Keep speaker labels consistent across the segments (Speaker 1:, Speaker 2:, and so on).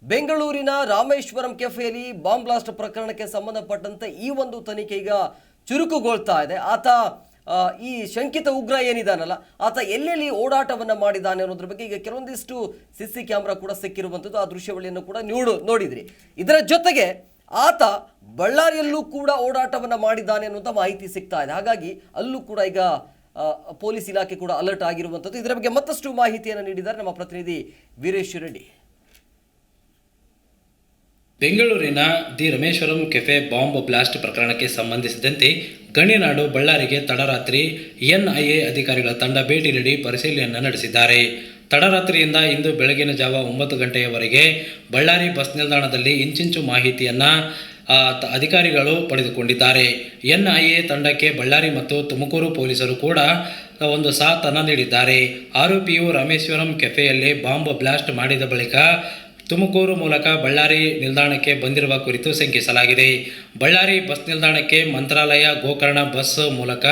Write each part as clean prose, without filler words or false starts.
Speaker 1: ಬೆಂಗಳೂರಿನ Rameswaram ಕೆಫೆಯಲ್ಲಿ bomb blast ಪ್ರಕರಣಕ್ಕೆ ಸಂಬಂಧಪಟ್ಟಂತೆ ಈ ಒಂದು ತನಿಖೆ ಈಗ ಚುರುಕುಗೊಳ್ತಾ ಇದೆ. ಆತ ಈ ಶಂಕಿತ ಉಗ್ರ ಏನಿದಾನಲ್ಲ ಆತ ಎಲ್ಲೆಲ್ಲಿ ಓಡಾಟವನ್ನು ಮಾಡಿದ್ದಾನೆ ಅನ್ನೋದ್ರ ಬಗ್ಗೆ ಈಗ ಕೆಲವೊಂದಿಷ್ಟು ಸಿಸಿ ಕ್ಯಾಮ್ರಾ ಕೂಡ ಸಿಕ್ಕಿರುವಂಥದ್ದು. ಆ ದೃಶ್ಯಾವಳಿಯನ್ನು ಕೂಡ ನೋಡಿದ್ರಿ. ಇದರ ಜೊತೆಗೆ ಆತ ಬಳ್ಳಾರಿಯಲ್ಲೂ ಕೂಡ ಓಡಾಟವನ್ನು ಮಾಡಿದ್ದಾನೆ ಅನ್ನುವಂಥ ಮಾಹಿತಿ ಸಿಗ್ತಾ ಇದೆ. ಹಾಗಾಗಿ ಅಲ್ಲೂ ಕೂಡ ಈಗ ಪೊಲೀಸ್ ಇಲಾಖೆ ಕೂಡ ಅಲರ್ಟ್ ಆಗಿರುವಂಥದ್ದು. ಇದರ ಬಗ್ಗೆ ಮತ್ತಷ್ಟು ಮಾಹಿತಿಯನ್ನು ನೀಡಿದ್ದಾರೆ ನಮ್ಮ ಪ್ರತಿನಿಧಿ ವೀರೇಶ್ ರೆಡ್ಡಿ.
Speaker 2: ಬೆಂಗಳೂರಿನ the Rameshwaram cafe bomb blast ಪ್ರಕರಣಕ್ಕೆ ಸಂಬಂಧಿಸಿದಂತೆ ಗಣ್ಯನಾಡು ಬಳ್ಳಾರಿಗೆ ತಡರಾತ್ರಿ ಎನ್ಐಎ ಅಧಿಕಾರಿಗಳ ತಂಡ ಭೇಟಿ ನೀಡಿ ಪರಿಶೀಲನೆಯನ್ನು ನಡೆಸಿದ್ದಾರೆ. ತಡರಾತ್ರಿಯಿಂದ ಇಂದು ಬೆಳಗಿನ ಜಾವ 9 ಗಂಟೆಯವರೆಗೆ ಬಳ್ಳಾರಿ ಬಸ್ ನಿಲ್ದಾಣದಲ್ಲಿ ಇಂಚಿಂಚು ಮಾಹಿತಿಯನ್ನು ಅಧಿಕಾರಿಗಳು ಪಡೆದುಕೊಂಡಿದ್ದಾರೆ. ಎನ್ಐಎ ತಂಡಕ್ಕೆ ಬಳ್ಳಾರಿ ಮತ್ತು ತುಮಕೂರು ಪೊಲೀಸರು ಕೂಡ ಒಂದು ಸಾಥನ್ನು ನೀಡಿದ್ದಾರೆ. ಆರೋಪಿಯು ರಾಮೇಶ್ವರಂ ಕೆಫೆಯಲ್ಲಿ ಬಾಂಬ್ ಬ್ಲಾಸ್ಟ್ ಮಾಡಿದ ಬಳಿಕ ತುಮಕೂರು ಮೂಲಕ ಬಳ್ಳಾರಿ ನಿಲ್ದಾಣಕ್ಕೆ ಬಂದಿರುವ ಕುರಿತು ಶಂಕಿಸಲಾಗಿದೆ. ಬಳ್ಳಾರಿ ಬಸ್ ನಿಲ್ದಾಣಕ್ಕೆ ಮಂತ್ರಾಲಯ ಗೋಕರ್ಣ ಬಸ್ ಮೂಲಕ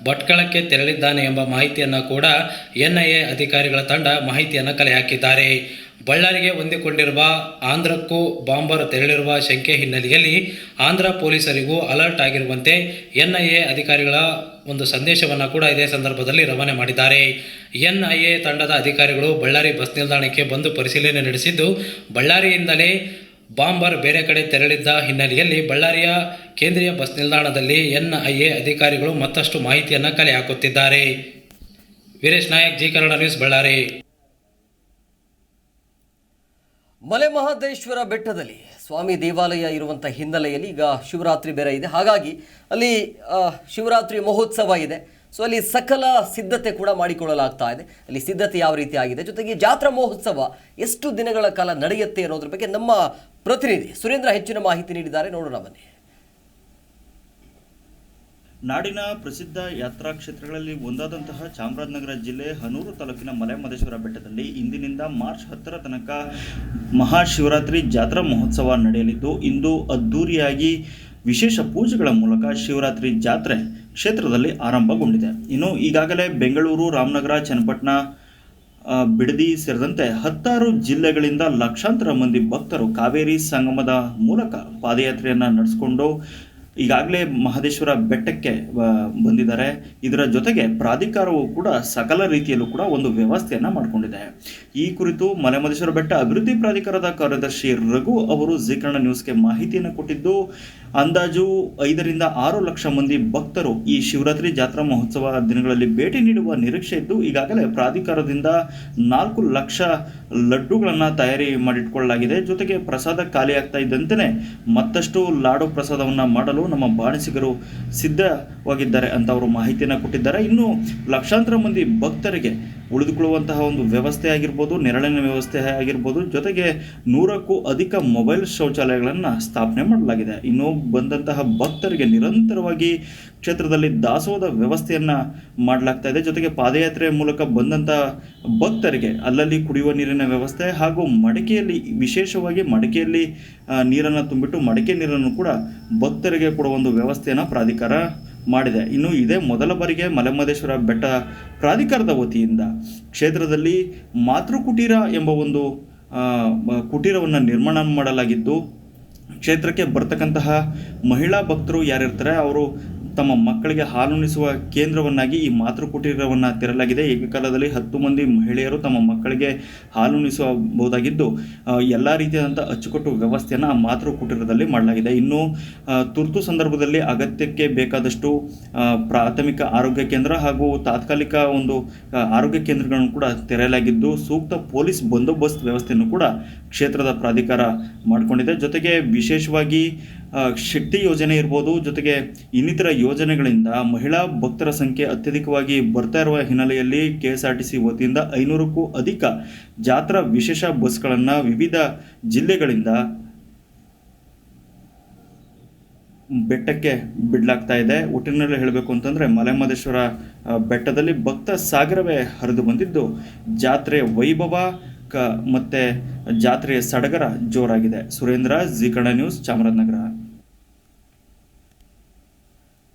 Speaker 2: ಭಟ್ಕಳಕ್ಕೆ ತೆರಳಿದ್ದಾನೆ ಎಂಬ ಮಾಹಿತಿಯನ್ನು ಕೂಡ ಎನ್ಐಎ ಅಧಿಕಾರಿಗಳ ತಂಡ ಮಾಹಿತಿಯನ್ನು ಕಲೆ ಹಾಕಿದ್ದಾರೆ. ಬಳ್ಳಾರಿಗೆ ಹೊಂದಿಕೊಂಡಿರುವ ಆಂಧ್ರಕ್ಕೂ ಬಾಂಬರ್ ತೆರಳಿರುವ ಶಂಕೆ ಹಿನ್ನೆಲೆಯಲ್ಲಿ ಆಂಧ್ರ ಪೊಲೀಸರಿಗೂ ಅಲರ್ಟ್ ಆಗಿರುವಂತೆ ಎನ್ಐಎ ಅಧಿಕಾರಿಗಳ ಒಂದು ಸಂದೇಶವನ್ನು ಕೂಡ ಇದೇ ಸಂದರ್ಭದಲ್ಲಿ ರವಾನೆ ಮಾಡಿದ್ದಾರೆ. ಎನ್ಐಎ ತಂಡದ ಅಧಿಕಾರಿಗಳು ಬಳ್ಳಾರಿ ಬಸ್ ನಿಲ್ದಾಣಕ್ಕೆ ಬಂದು ಪರಿಶೀಲನೆ ನಡೆಸಿದ್ದು, ಬಳ್ಳಾರಿಯಿಂದಲೇ ಬಾಂಬರ್ ಬೇರೆ ಕಡೆ ತೆರಳಿದ್ದ ಹಿನ್ನೆಲೆಯಲ್ಲಿ ಬಳ್ಳಾರಿಯ ಕೇಂದ್ರೀಯ ಬಸ್ ನಿಲ್ದಾಣದಲ್ಲಿ ಎನ್ಐಎ ಅಧಿಕಾರಿಗಳು ಮತ್ತಷ್ಟು ಮಾಹಿತಿಯನ್ನು ಕಲೆ ಹಾಕುತ್ತಿದ್ದಾರೆ. Veeresh Nayak, Zee Kannada news, Ballari.
Speaker 1: ಮಲೆ ಮಹದೇಶ್ವರ ಬೆಟ್ಟದಲ್ಲಿ ಸ್ವಾಮಿ ದೇವಾಲಯ ಇರುವಂಥ ಹಿನ್ನೆಲೆಯಲ್ಲಿ ಈಗ ಶಿವರಾತ್ರಿ ಬೇರೆ ಇದೆ. ಹಾಗಾಗಿ ಅಲ್ಲಿ ಶಿವರಾತ್ರಿ ಮಹೋತ್ಸವ ಇದೆ. ಸೊ ಅಲ್ಲಿ ಸಕಲ ಸಿದ್ಧತೆ ಕೂಡ ಮಾಡಿಕೊಳ್ಳಲಾಗ್ತಾ ಇದೆ. ಅಲ್ಲಿ ಸಿದ್ಧತೆ ಯಾವ ರೀತಿ ಆಗಿದೆ, ಜೊತೆಗೆ ಜಾತ್ರಾ ಮಹೋತ್ಸವ ಎಷ್ಟು ದಿನಗಳ ಕಾಲ ನಡೆಯುತ್ತೆ ಅನ್ನೋದ್ರ ಬಗ್ಗೆ ನಮ್ಮ ಪ್ರತಿನಿಧಿ ಸುರೇಂದ್ರ ಹೆಚ್ಚಿನ ಮಾಹಿತಿ ನೀಡಿದ್ದಾರೆ. ನೋಡೋಣ ಬನ್ನಿ.
Speaker 3: ನಾಡಿನ ಪ್ರಸಿದ್ಧ ಯಾತ್ರಾ ಕ್ಷೇತ್ರಗಳಲ್ಲಿ ಒಂದಾದಂತಹ ಚಾಮರಾಜನಗರ ಜಿಲ್ಲೆ ಹನೂರು ತಾಲೂಕಿನ ಮಲೆ ಮಹದೇಶ್ವರ ಬೆಟ್ಟದಲ್ಲಿ ಇಂದಿನಿಂದ ಮಾರ್ಚ್ 10ರ ತನಕ ಮಹಾಶಿವರಾತ್ರಿ ಜಾತ್ರಾ ಮಹೋತ್ಸವ ನಡೆಯಲಿದ್ದು, ಇಂದು ಅದ್ದೂರಿಯಾಗಿ ವಿಶೇಷ ಪೂಜೆಗಳ ಮೂಲಕ ಶಿವರಾತ್ರಿ ಜಾತ್ರೆ ಕ್ಷೇತ್ರದಲ್ಲಿ ಆರಂಭಗೊಂಡಿದೆ. ಇನ್ನು ಈಗಾಗಲೇ ಬೆಂಗಳೂರು, ರಾಮನಗರ, ಚನ್ನಪಟ್ಟಣ, ಬಿಡದಿ ಸೇರಿದಂತೆ 10 ಜಿಲ್ಲೆಗಳಿಂದ ಲಕ್ಷಾಂತರ ಮಂದಿ ಭಕ್ತರು ಕಾವೇರಿ ಸಂಗಮದ ಮೂಲಕ ಪಾದಯಾತ್ರೆಯನ್ನು ನಡೆಸಿಕೊಂಡು ಈಗಾಗಲೇ ಮಹದೇಶ್ವರ ಬೆಟ್ಟಕ್ಕೆ ಬಂದಿದ್ದಾರೆ. ಇದರ ಜೊತೆಗೆ ಪ್ರಾಧಿಕಾರವು ಕೂಡ ಸಕಲ ರೀತಿಯಲ್ಲೂ ಕೂಡ ಒಂದು ವ್ಯವಸ್ಥೆಯನ್ನು ಮಾಡಿಕೊಂಡಿದೆ. ಈ ಕುರಿತು ಮಲೆ ಮಹದೇಶ್ವರ ಬೆಟ್ಟ ಅಭಿವೃದ್ಧಿ ಪ್ರಾಧಿಕಾರದ ಕಾರ್ಯದರ್ಶಿ ರಘು ಅವರು ಜಿ ಕನ್ನಡ ನ್ಯೂಸ್ಗೆ ಮಾಹಿತಿಯನ್ನು ಕೊಟ್ಟಿದ್ದು, ಅಂದಾಜು 5 ರಿಂದ 6 ಲಕ್ಷ ಮಂದಿ ಭಕ್ತರು ಈ ಶಿವರಾತ್ರಿ ಜಾತ್ರಾ ಮಹೋತ್ಸವ ದಿನಗಳಲ್ಲಿ ಭೇಟಿ ನೀಡುವ ನಿರೀಕ್ಷೆ ಇದ್ದು, ಈಗಾಗಲೇ ಪ್ರಾಧಿಕಾರದಿಂದ 4 ಲಕ್ಷ ಲಡ್ಡುಗಳನ್ನು ತಯಾರಿ ಮಾಡಿಟ್ಕೊಳ್ಳಲಾಗಿದೆ. ಜೊತೆಗೆ ಪ್ರಸಾದ ಖಾಲಿ ಆಗ್ತಾ ಇದ್ದಂತೆಯೇ ಮತ್ತಷ್ಟು ಲಾಡು ಪ್ರಸಾದವನ್ನು ಮಾಡಲು ನಮ್ಮ ಬಾಣಸಿಗರು ಸಿದ್ಧವಾಗಿದ್ದಾರೆ ಅಂತ ಅವರು ಮಾಹಿತಿಯನ್ನು ಕೊಟ್ಟಿದ್ದಾರೆ. ಇನ್ನು ಲಕ್ಷಾಂತರ ಮಂದಿ ಭಕ್ತರಿಗೆ ಉಳಿದುಕೊಳ್ಳುವಂತಹ ಒಂದು ವ್ಯವಸ್ಥೆ ಆಗಿರ್ಬೋದು, ನೆರಳಿನ ವ್ಯವಸ್ಥೆ ಆಗಿರ್ಬೋದು, ಜೊತೆಗೆ 100ಕ್ಕೂ ಅಧಿಕ ಮೊಬೈಲ್ ಶೌಚಾಲಯಗಳನ್ನು ಸ್ಥಾಪನೆ ಮಾಡಲಾಗಿದೆ. ಇನ್ನು ಬಂದಂತಹ ಭಕ್ತರಿಗೆ ನಿರಂತರವಾಗಿ ಕ್ಷೇತ್ರದಲ್ಲಿ ದಾಸೋಹದ ವ್ಯವಸ್ಥೆಯನ್ನು ಮಾಡಲಾಗ್ತಾ ಇದೆ. ಜೊತೆಗೆ ಪಾದಯಾತ್ರೆ ಮೂಲಕ ಬಂದಂತಹ ಭಕ್ತರಿಗೆ ಅಲ್ಲಲ್ಲಿ ಕುಡಿಯುವ ನೀರಿನ ವ್ಯವಸ್ಥೆ ಹಾಗೂ ಮಡಿಕೆಯಲ್ಲಿ, ವಿಶೇಷವಾಗಿ ಮಡಿಕೆಯಲ್ಲಿ ನೀರನ್ನು ತುಂಬಿಟ್ಟು ಮಡಿಕೆ ನೀರನ್ನು ಕೂಡ ಭಕ್ತರಿಗೆ ಕೊಡುವ ಒಂದು ವ್ಯವಸ್ಥೆಯನ್ನು ಪ್ರಾಧಿಕಾರ ಮಾಡಿದೆ. ಇನ್ನು ಇದೇ ಮೊದಲ ಬಾರಿಗೆ ಮಲೆ ಮಹದೇಶ್ವರ ಬೆಟ್ಟ ಪ್ರಾಧಿಕಾರದ ವತಿಯಿಂದ ಕ್ಷೇತ್ರದಲ್ಲಿ ಮಾತೃಕುಟೀರ ಎಂಬ ಒಂದು ಕುಟೀರವನ್ನು ನಿರ್ಮಾಣ ಮಾಡಲಾಗಿದ್ದು, ಕ್ಷೇತ್ರಕ್ಕೆ ಬರ್ತಕ್ಕಂತಹ ಮಹಿಳಾ ಭಕ್ತರು ಯಾರಿರ್ತಾರೆ ಅವರು ತಮ್ಮ ಮಕ್ಕಳಿಗೆ ಹಾಲುಣಿಸುವ ಕೇಂದ್ರವನ್ನಾಗಿ ಈ ಮಾತೃಕುಟೀರವನ್ನು ತೆರಲಾಗಿದೆ. ಏಕಕಾಲದಲ್ಲಿ 10 ಮಂದಿ ಮಹಿಳೆಯರು ತಮ್ಮ ಮಕ್ಕಳಿಗೆ ಹಾಲುಣಿಸಬಹುದಾಗಿದ್ದು, ಎಲ್ಲ ರೀತಿಯಾದಂಥ ಅಚ್ಚುಕಟ್ಟು ವ್ಯವಸ್ಥೆಯನ್ನು ಆ ಮಾತೃಕುಟೀರದಲ್ಲಿ ಮಾಡಲಾಗಿದೆ. ಇನ್ನು ತುರ್ತು ಸಂದರ್ಭದಲ್ಲಿ ಅಗತ್ಯಕ್ಕೆ ಬೇಕಾದಷ್ಟು ಪ್ರಾಥಮಿಕ ಆರೋಗ್ಯ ಕೇಂದ್ರ ಹಾಗೂ ತಾತ್ಕಾಲಿಕ ಒಂದು ಆರೋಗ್ಯ ಕೇಂದ್ರಗಳನ್ನು ಕೂಡ ತೆರೆಯಲಾಗಿದ್ದು, ಸೂಕ್ತ ಪೊಲೀಸ್ ಬಂದೋಬಸ್ತ್ ವ್ಯವಸ್ಥೆಯನ್ನು ಕೂಡ ಕ್ಷೇತ್ರದ ಪ್ರಾಧಿಕಾರ ಮಾಡಿಕೊಂಡಿದೆ. ಜೊತೆಗೆ ವಿಶೇಷವಾಗಿ ಶಕ್ತಿ ಯೋಜನೆ ಇರ್ಬೋದು, ಜೊತೆಗೆ ಇನ್ನಿತರ ಯೋಜನೆಗಳಿಂದ ಮಹಿಳಾ ಭಕ್ತರ ಸಂಖ್ಯೆ ಅತ್ಯಧಿಕವಾಗಿ ಬರ್ತಾ ಇರುವ ಹಿನ್ನೆಲೆಯಲ್ಲಿ KSRTC ವತಿಯಿಂದ 500ಕ್ಕೂ ಅಧಿಕ ಜಾತ್ರಾ ವಿಶೇಷ ಬಸ್ಗಳನ್ನು ವಿವಿಧ ಜಿಲ್ಲೆಗಳಿಂದ ಬೆಟ್ಟಕ್ಕೆ ಬಿಡಲಾಗ್ತಾ ಇದೆ. ಒಟ್ಟಿನಲ್ಲಿ ಹೇಳಬೇಕು ಅಂತಂದರೆ ಮಲೆ ಮಹದೇಶ್ವರ ಬೆಟ್ಟದಲ್ಲಿ ಭಕ್ತ ಸಾಗರವೇ ಹರಿದು ಬಂದಿದ್ದು, ಜಾತ್ರೆ ವೈಭವ ಮತ್ತು ಜಾತ್ರೆಯ ಸಡಗರ ಜೋರಾಗಿದೆ. Surendra, Zee Kannada news, Chamarajanagar.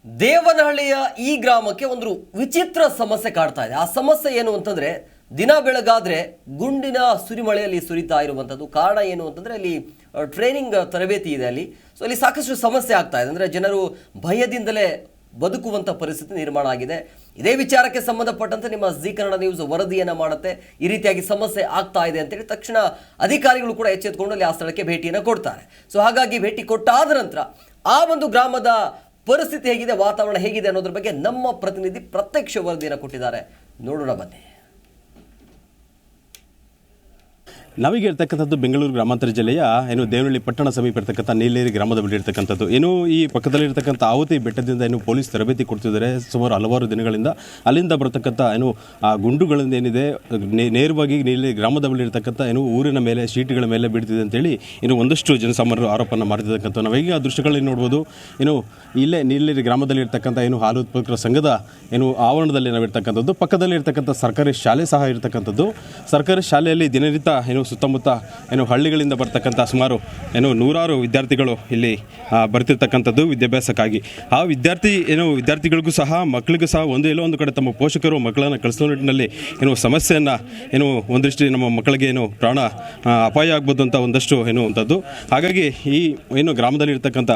Speaker 1: ದೇವನಹಳ್ಳಿಯ ಈ ಗ್ರಾಮಕ್ಕೆ ಒಂದು ವಿಚಿತ್ರ ಸಮಸ್ಯೆ ಕಾಡ್ತಾ ಇದೆ. ಆ ಸಮಸ್ಯೆ ಏನು ಅಂತಂದರೆ ದಿನ ಬೆಳಗಾದ್ರೆ ಗುಂಡಿನ ಸುರಿಮಳೆಯಲ್ಲಿ ಸುರಿತಾ ಇರುವಂಥದ್ದು. ಕಾರಣ ಏನು ಅಂತಂದರೆ ಅಲ್ಲಿ ಟ್ರೈನಿಂಗ್ ತರಬೇತಿ ಇದೆ ಅಲ್ಲಿ. ಸೊ ಅಲ್ಲಿ ಸಾಕಷ್ಟು ಸಮಸ್ಯೆ ಆಗ್ತಾ ಇದೆ. ಅಂದರೆ ಜನರು ಭಯದಿಂದಲೇ ಬದುಕುವಂಥ ಪರಿಸ್ಥಿತಿ ನಿರ್ಮಾಣ ಆಗಿದೆ. ಇದೇ ವಿಚಾರಕ್ಕೆ ಸಂಬಂಧಪಟ್ಟಂತೆ ನಿಮ್ಮ ಜಿ ಕನ್ನಡ ನ್ಯೂಸ್ ವರದಿಯನ್ನು ಮಾಡುತ್ತೆ. ಈ ರೀತಿಯಾಗಿ ಸಮಸ್ಯೆ ಆಗ್ತಾ ಇದೆ ಅಂತೇಳಿ ತಕ್ಷಣ ಅಧಿಕಾರಿಗಳು ಕೂಡ ಎಚ್ಚೆತ್ತುಕೊಂಡು ಅಲ್ಲಿ ಆ ಸ್ಥಳಕ್ಕೆ ಭೇಟಿಯನ್ನು ಕೊಡ್ತಾರೆ. ಸೊ ಹಾಗಾಗಿ ಭೇಟಿ ಕೊಟ್ಟಾದ ನಂತರ ಆ ಒಂದು ಗ್ರಾಮದ ಪರಿಸ್ಥಿತಿ ಹೇಗಿದೆ, ವಾತಾವರಣ ಹೇಗಿದೆ ಅನ್ನೋದ್ರ ಬಗ್ಗೆ ನಮ್ಮ ಪ್ರತಿನಿಧಿ ಪ್ರತ್ಯಕ್ಷ ವರದಿಯನ್ನು ಕೊಟ್ಟಿದ್ದಾರೆ. ನೋಡೋಣ ಬನ್ನಿ.
Speaker 4: ನಾವೀಗ ಇರ್ತಕ್ಕಂಥದ್ದು ಬೆಂಗಳೂರು ಗ್ರಾಮಾಂತರ ಜಿಲ್ಲೆಯ ದೇವನಹಳ್ಳಿ ಪಟ್ಟಣ ಸಮೀಪ ಇರ್ತಕ್ಕಂಥ ನೀಲೇರಿ ಗ್ರಾಮದ ಬಳಿ ಇರ್ತಕ್ಕಂಥದ್ದು. ಈ ಪಕ್ಕದಲ್ಲಿರ್ತಕ್ಕಂಥ ಆವತಿ ಬೆಟ್ಟದಿಂದ ಪೊಲೀಸ್ ತರಬೇತಿ ಕೊಡ್ತಿದ್ದಾರೆ ಸುಮಾರು ಹಲವಾರು ದಿನಗಳಿಂದ. ಅಲ್ಲಿಂದ ಬರ್ತಕ್ಕಂಥ ಆ ಗುಂಡುಗಳಿಂದ ಏನಿದೆ ನೇರವಾಗಿ ನೀಲೇರಿ ಗ್ರಾಮದ ಬಳಿ ಇರ್ತಕ್ಕಂಥ ಊರಿನ ಮೇಲೆ ಶೀಟ್ಗಳ ಮೇಲೆ ಬೀಳ್ತಿದೆ ಅಂತೇಳಿ ಒಂದಷ್ಟು ಜನಸಾಮಾನ್ಯರು ಆರೋಪನ ಮಾಡ್ತಿರ್ತಕ್ಕಂಥ ನಾವೀಗ ಆ ದೃಶ್ಯಗಳಲ್ಲಿ ನೋಡ್ಬೋದು. ಇಲ್ಲೇ ನೀಲೇರಿ ಗ್ರಾಮದಲ್ಲಿ ಇರ್ತಕ್ಕಂಥ ಹಾಲು ಉತ್ಪಾದಕರ ಸಂಘದ ಆವರಣದಲ್ಲಿ ನಾವಿರ್ತಕ್ಕಂಥದ್ದು. ಪಕ್ಕದಲ್ಲಿ ಇರ್ತಕ್ಕಂಥ ಸರ್ಕಾರಿ ಶಾಲೆ ಸಹ ಇರ್ತಕ್ಕಂಥದ್ದು. ಸರ್ಕಾರಿ ಶಾಲೆಯಲ್ಲಿ ದಿನನಿತ್ಯ ಸುತ್ತಮುತ್ತ ಹಳ್ಳಿಗಳಿಂದ ಬರ್ತಕ್ಕಂಥ ಸುಮಾರು ನೂರಾರು ವಿದ್ಯಾರ್ಥಿಗಳು ಇಲ್ಲಿ ಬರ್ತಿರ್ತಕ್ಕಂಥದ್ದು ವಿದ್ಯಾಭ್ಯಾಸಕ್ಕಾಗಿ. ಆ ವಿದ್ಯಾರ್ಥಿಗಳಿಗೂ ಸಹ ಮಕ್ಕಳಿಗೂ ಸಹ ಎಲ್ಲೋ ಒಂದು ಕಡೆ ತಮ್ಮ ಪೋಷಕರು ಮಕ್ಕಳನ್ನು ಕಳಿಸೋ ನಿಟ್ಟಿನಲ್ಲಿ ಸಮಸ್ಯೆಯನ್ನು ಒಂದಷ್ಟು ನಮ್ಮ ಮಕ್ಕಳಿಗೆ ಪ್ರಾಣ ಅಪಾಯ ಆಗ್ಬೋದು ಅಂತ ಒಂದಷ್ಟು ಅಂಥದ್ದು. ಹಾಗಾಗಿ ಈ ಗ್ರಾಮದಲ್ಲಿ ಇರ್ತಕ್ಕಂಥ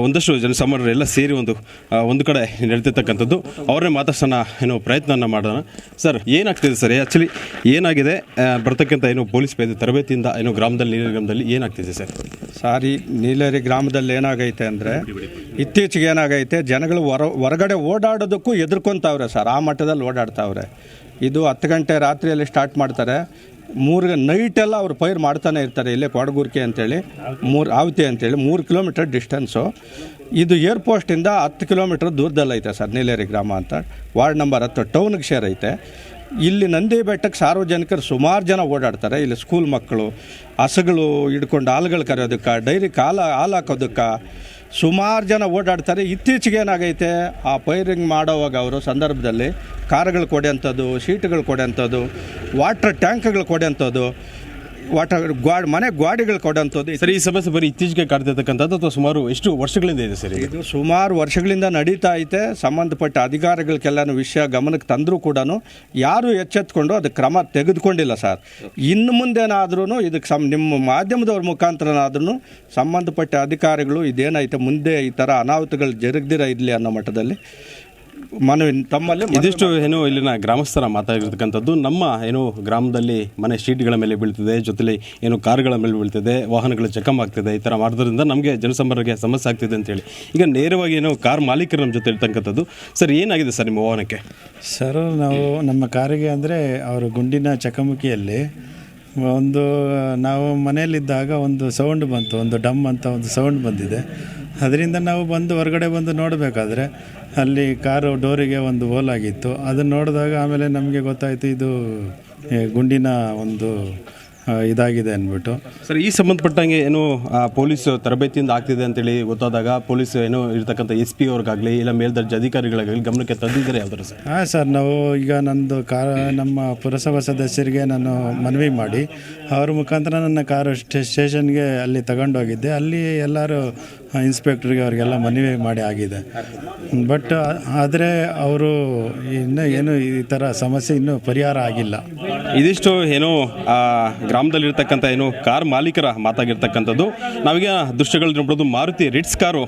Speaker 4: ಒಂದಷ್ಟು ಜನಸಾಮಾನ್ಯರು ಎಲ್ಲ ಸೇರಿ ಒಂದು ಕಡೆ ನಡೀತಿರ್ತಕ್ಕಂಥದ್ದು. ಅವ್ರನ್ನೇ ಮಾತಾಡ್ಸೋಣ ಪ್ರಯತ್ನ ಮಾಡೋಣ. ಸರ್, ಏನಾಗ್ತಿದೆ ಸರ್? ಆ್ಯಕ್ಚುಲಿ ಏನಾಗಿದೆ ಬರ್ತಕ್ಕಂಥ ಪೊಲೀಸ್ ತರಬೇತಿಯಿಂದ ಗ್ರಾಮದಲ್ಲಿ ನೀಲೇರಿ ಗ್ರಾಮದಲ್ಲಿ ಏನಾಗ್ತಿದೆ ಸರ್?
Speaker 5: ಈ ನೀಲೇರಿ ಗ್ರಾಮದಲ್ಲಿ ಏನಾಗೈತೆ ಅಂದರೆ ಇತ್ತೀಚೆಗೆ ಏನಾಗೈತೆ, ಜನಗಳು ಹೊರಗಡೆ ಓಡಾಡೋದಕ್ಕೂ ಹೆದರ್ಕೊಂತಾವ್ರೆ ಸರ್. ಆ ಮಟ್ಟದಲ್ಲಿ ಓಡಾಡ್ತಾವ್ರೆ. ಇದು 10 ಗಂಟೆ ರಾತ್ರಿಯಲ್ಲಿ ಸ್ಟಾರ್ಟ್ ಮಾಡ್ತಾರೆ. ನೈಟೆಲ್ಲ ಅವ್ರು ಪೈರ್ ಮಾಡ್ತಾನೆ ಇರ್ತಾರೆ. ಇಲ್ಲೇ ಕೊಡಗುರ್ಕೆ ಅಂತೇಳಿ ಆವತಿ ಅಂತೇಳಿ 3 ಕಿಲೋಮೀಟರ್ ಡಿಸ್ಟೆನ್ಸು. ಇದು ಏರ್ಪೋಸ್ಟಿಂದ 10 ಕಿಲೋಮೀಟರ್ ದೂರದಲ್ಲೈತೆ ಸರ್ ನೀಲೇರಿ ಗ್ರಾಮ ಅಂತ. Ward number 10 ಟೌನ್ಗೆ ಸೇರೈತೆ. ಇಲ್ಲಿ ನಂದಿ ಬೆಟ್ಟಕ್ಕೆ ಸಾರ್ವಜನಿಕರು ಸುಮಾರು ಜನ ಓಡಾಡ್ತಾರೆ. ಇಲ್ಲಿ ಸ್ಕೂಲ್ ಮಕ್ಕಳು ಹಸುಗಳು ಹಿಡ್ಕೊಂಡು ಹಾಲುಗಳು ಕರೆಯೋದಕ್ಕೆ, ಡೈರಿ ಹಾಲು ಹಾಕೋದಕ್ಕೆ ಸುಮಾರು ಜನ ಓಡಾಡ್ತಾರೆ. ಇತ್ತೀಚೆಗೆ ಏನಾಗೈತೆ, ಆ ಪೈರಿಂಗ್ ಮಾಡೋವಾಗ ಅವರು ಸಂದರ್ಭದಲ್ಲಿ ಕಾರುಗಳು ಕೊಡೋಂಥದ್ದು, ಶೀಟ್ಗಳು ಕೊಡೋಂಥದ್ದು, ವಾಟರ್ ಟ್ಯಾಂಕ್ಗಳು ಕೊಡೋಂಥದ್ದು, ಮನೆ ಗಾಡಿಗಳು ಕೊಡೋಂಥದ್ದು.
Speaker 4: ಸರ್, ಈ ಸಮಸ್ಯೆ ಬರೀ ಇತ್ತೀಚೆಗೆ ಕಾಡ್ತಿರ್ತಕ್ಕಂಥದ್ದು ಅಥವಾ ಸುಮಾರು ಎಷ್ಟು ವರ್ಷಗಳಿಂದ ಇದೆ ಸರ್?
Speaker 5: ಇದು ಸುಮಾರು ವರ್ಷಗಳಿಂದ ನಡೀತಾ ಐತೆ. ಸಂಬಂಧಪಟ್ಟ ಅಧಿಕಾರಿಗಳಿಗೆಲ್ಲನೂ ವಿಷಯ ಗಮನಕ್ಕೆ ತಂದರೂ ಕೂಡ ಯಾರೂ ಎಚ್ಚೆತ್ಕೊಂಡು ಅದಕ್ಕೆ ಕ್ರಮ ತೆಗೆದುಕೊಂಡಿಲ್ಲ ಸರ್. ಇನ್ನು ಮುಂದೇನಾದ್ರೂ ಇದಕ್ಕೆ ನಿಮ್ಮ ಮಾಧ್ಯಮದವ್ರ ಮುಖಾಂತರನಾದ್ರೂ ಸಂಬಂಧಪಟ್ಟ ಅಧಿಕಾರಿಗಳು ಇದೇನೈತೆ ಮುಂದೆ ಈ ಥರ ಅನಾಹುತಗಳು ಜರುಗದಿರ ಇರಲಿ ಅನ್ನೋ ಮಟ್ಟದಲ್ಲಿ ಮನವಿ ತಮ್ಮಲ್ಲಿ
Speaker 4: ಇದಿಷ್ಟು ಇಲ್ಲಿನ ಗ್ರಾಮಸ್ಥರ ಮಾತಾಡಿರ್ತಕ್ಕಂಥದ್ದು. ನಮ್ಮ ಗ್ರಾಮದಲ್ಲಿ ಮನೆ ಶೀಟ್ಗಳ ಮೇಲೆ ಬೀಳ್ತಿದೆ, ಜೊತೆಲಿ ಕಾರುಗಳ ಮೇಲೆ ಬೀಳ್ತಿದೆ, ವಾಹನಗಳು ಚಕಮ್ ಆಗ್ತಿದೆ. ಈ ಥರ ಮಾಡೋದ್ರಿಂದ ನಮಗೆ ಜನಸಾಮಾನ್ಯರಿಗೆ ಸಮಸ್ಯೆ ಆಗ್ತಿದೆ ಅಂತೇಳಿ ಈಗ ನೇರವಾಗಿ ಕಾರ್ ಮಾಲೀಕರು ನಮ್ಮ ಜೊತೆ ಇರ್ತಕ್ಕಂಥದ್ದು. ಸರ್, ಏನಾಗಿದೆ ಸರ್ ನಿಮ್ಮ ವಾಹನಕ್ಕೆ?
Speaker 6: ಸರ್, ನಾವು ನಮ್ಮ ಕಾರಿಗೆ ಅಂದರೆ ಅವರು ಗುಂಡಿನ ಚಕಮಕಿಯಲ್ಲಿ ನಾವು ಮನೆಯಲ್ಲಿದ್ದಾಗ ಒಂದು ಸೌಂಡ್ ಬಂತು, ಒಂದು ಡಮ್ ಅಂತ ಒಂದು ಸೌಂಡ್ ಬಂದಿದೆ. ಅದರಿಂದ ನಾವು ಹೊರಗಡೆ ಬಂದು ನೋಡಬೇಕಾದ್ರೆ ಅಲ್ಲಿ ಕಾರು ಡೋರಿಗೆ ಒಂದು ಹೋಲಾಗಿತ್ತು. ಅದನ್ನು ನೋಡಿದಾಗ ಆಮೇಲೆ ನಮಗೆ ಗೊತ್ತಾಯಿತು ಇದು ಗುಂಡಿನ ಒಂದು ಇದಾಗಿದೆ ಅಂದ್ಬಿಟ್ಟು.
Speaker 4: ಸರ್, ಈ ಸಂಬಂಧಪಟ್ಟಂಗೆ ಪೊಲೀಸ್ ತರಬೇತಿಯಿಂದ ಆಗ್ತಿದೆ ಅಂತೇಳಿ ಗೊತ್ತಾದಾಗ ಪೊಲೀಸ್ ಇರ್ತಕ್ಕಂಥ SP ಅವ್ರಿಗಾಗಲಿ ಇಲ್ಲ ಮೇಲ್ದರ್ಜೆ ಅಧಿಕಾರಿಗಳಿಗಾಗಲಿ ಗಮನಕ್ಕೆ ತಂದಿದ್ದಾರೆ ಯಾವ್ದಾರು ಸರ್?
Speaker 6: ಹಾಂ ಸರ್, ನಾವು ಈಗ ನಮ್ಮ ಪುರಸಭಾ ಸದಸ್ಯರಿಗೆ ನಾನು ಮನವಿ ಮಾಡಿ ಅವ್ರ ಮುಖಾಂತರ ನನ್ನ ಕಾರು ಸ್ಟೇಷನ್ಗೆ ಅಲ್ಲಿ ತಗೊಂಡೋಗಿದ್ದೆ. ಅಲ್ಲಿ ಎಲ್ಲರೂ ಇನ್ಸ್ಪೆಕ್ಟ್ರಿಗೆ ಅವ್ರಿಗೆಲ್ಲ ಮನವಿ ಮಾಡಿ ಆಗಿದೆ. ಬಟ್ ಆದರೆ ಅವರು ಏನು ಈ ಥರ ಸಮಸ್ಯೆ ಇನ್ನೂ ಪರಿಹಾರ ಆಗಿಲ್ಲ.
Speaker 4: ಇದಿಷ್ಟು ಗ್ರಾಮದಲ್ಲಿರ್ತಕ್ಕಂಥ ಕಾರ್ ಮಾಲೀಕರ ಮಾತಾಗಿರ್ತಕ್ಕಂಥದ್ದು. ನಾವೀಗ ದೃಶ್ಯಗಳು ನೋಡ್ಬೋದು. ಮಾರುತಿ ರಿಟ್ಸ್ ಕಾರು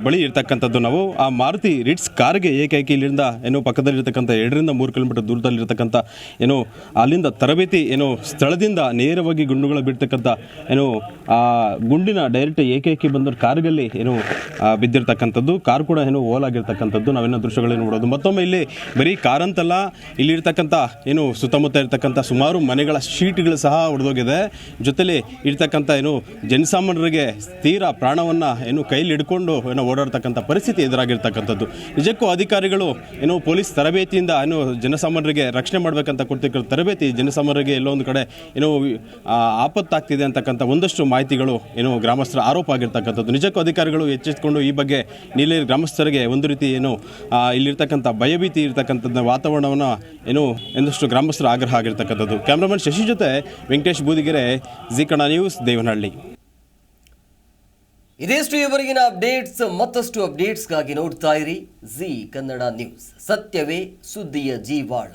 Speaker 4: ಬಳಿ ಇರ್ತಕ್ಕಂಥದ್ದು. ನಾವು ಆ ಮಾರುತಿ ರಿಟ್ಸ್ ಕಾರ್ಗೆ ಏಕೈಕಿ ಇಲ್ಲಿಂದ ಪಕ್ಕದಲ್ಲಿರ್ತಕ್ಕಂಥ 2 ರಿಂದ 3 ಕಿಲೋಮೀಟರ್ ದೂರದಲ್ಲಿರ್ತಕ್ಕಂಥ ಅಲ್ಲಿಂದ ತರಬೇತಿ ಸ್ಥಳದಿಂದ ನೇರವಾಗಿ ಗುಂಡುಗಳು ಬಿಡ್ತಕ್ಕಂಥ ಆ ಗುಂಡಿನ ಡೈರೆಕ್ಟ್ ಏಕೈಕಿ ಬಂದ ಕಾರ್ಗಲ್ಲಿ ಬಿದ್ದಿರ್ತಕ್ಕಂಥದ್ದು. ಕಾರ್ ಕೂಡ ಹೋಲಾಗಿರ್ತಕ್ಕಂಥದ್ದು ನಾವೇನೋ ದೃಶ್ಯಗಳನ್ನು ನೋಡೋದು. ಮತ್ತೊಮ್ಮೆ ಇಲ್ಲಿ ಬರೀ ಕಾರ್ ಅಂತಲ್ಲ, ಇಲ್ಲಿರ್ತಕ್ಕಂಥ ಸುತ್ತಮುತ್ತ ಇರ್ತಕ್ಕಂಥ ಸುಮಾರು ಮನೆಗಳ ಶೀಟ್ಗಳು ಸಹ ಹೊಡೆದೋಗಿದೆ. ಜೊತೆಲಿ ಇರ್ತಕ್ಕಂಥ ಜನಸಾಮಾನ್ಯರಿಗೆ ತೀರಾ ಪ್ರಾಣವನ್ನು ಕೈಲಿ ಹಿಡ್ಕೊಂಡು ಓಡಾಡ್ತಕ್ಕಂಥ ಪರಿಸ್ಥಿತಿ ಎದುರಾಗಿರ್ತಕ್ಕಂಥದ್ದು. ನಿಜಕ್ಕೂ ಅಧಿಕಾರಿಗಳು ಪೊಲೀಸ್ ತರಬೇತಿಯಿಂದ ಜನಸಾಮಾನ್ಯರಿಗೆ ರಕ್ಷಣೆ ಮಾಡಬೇಕಂತ ಕೊಡ್ತಿರೋ ತರಬೇತಿ ಜನಸಾಮಾನ್ಯರಿಗೆ ಎಲ್ಲೋ ಒಂದು ಕಡೆ ಆಪತ್ತಾಗ್ತಿದೆ ಅಂತಕ್ಕಂಥ ಒಂದಷ್ಟು ಮಾಹಿತಿಗಳು ಗ್ರಾಮಸ್ಥರ ಆರೋಪ ಆಗಿರ್ತಕ್ಕಂಥದ್ದು. ನಿಜಕ್ಕೂ ಅಧಿಕಾರಿಗಳು ಎಚ್ಚೆತ್ತುಕೊಂಡು ಈ ಬಗ್ಗೆ ನೀಲೇರಿ ಗ್ರಾಮಸ್ಥರಿಗೆ ಒಂದು ರೀತಿ ಇಲ್ಲಿರ್ತಕ್ಕಂಥ ಭಯಭೀತಿ ಇರ್ತಕ್ಕಂಥದ್ದು ವಾತಾವರಣವನ್ನು ಎಂದಷ್ಟು ಗ್ರಾಮಸ್ಥರ ಆಗ್ರಹ ಆಗಿರ್ತಕ್ಕಂಥದ್ದು. ಕ್ಯಾಮ್ರಾಮನ್ ಶಶಿ ಜೊತೆ ವೆಂಕಟೇಶ್ ಬೂದಿಗೆರೆ, ಜಿ ಕನ್ನಡ ನ್ಯೂಸ್, ದೇವನಹಳ್ಳಿ.
Speaker 1: ಇದೇಷ್ಟು ಇವರೆಗಿನ ಅಪ್ಡೇಟ್ಸ್. ಮತ್ತಷ್ಟು ಅಪ್ಡೇಟ್ಸ್ಗಾಗಿ ನೋಡ್ತಾ ಇರಿ ಜಿ ಕನ್ನಡ ನ್ಯೂಸ್. ಸತ್ಯವೇ ಸುದ್ದಿಯ ಜೀವಾಳ.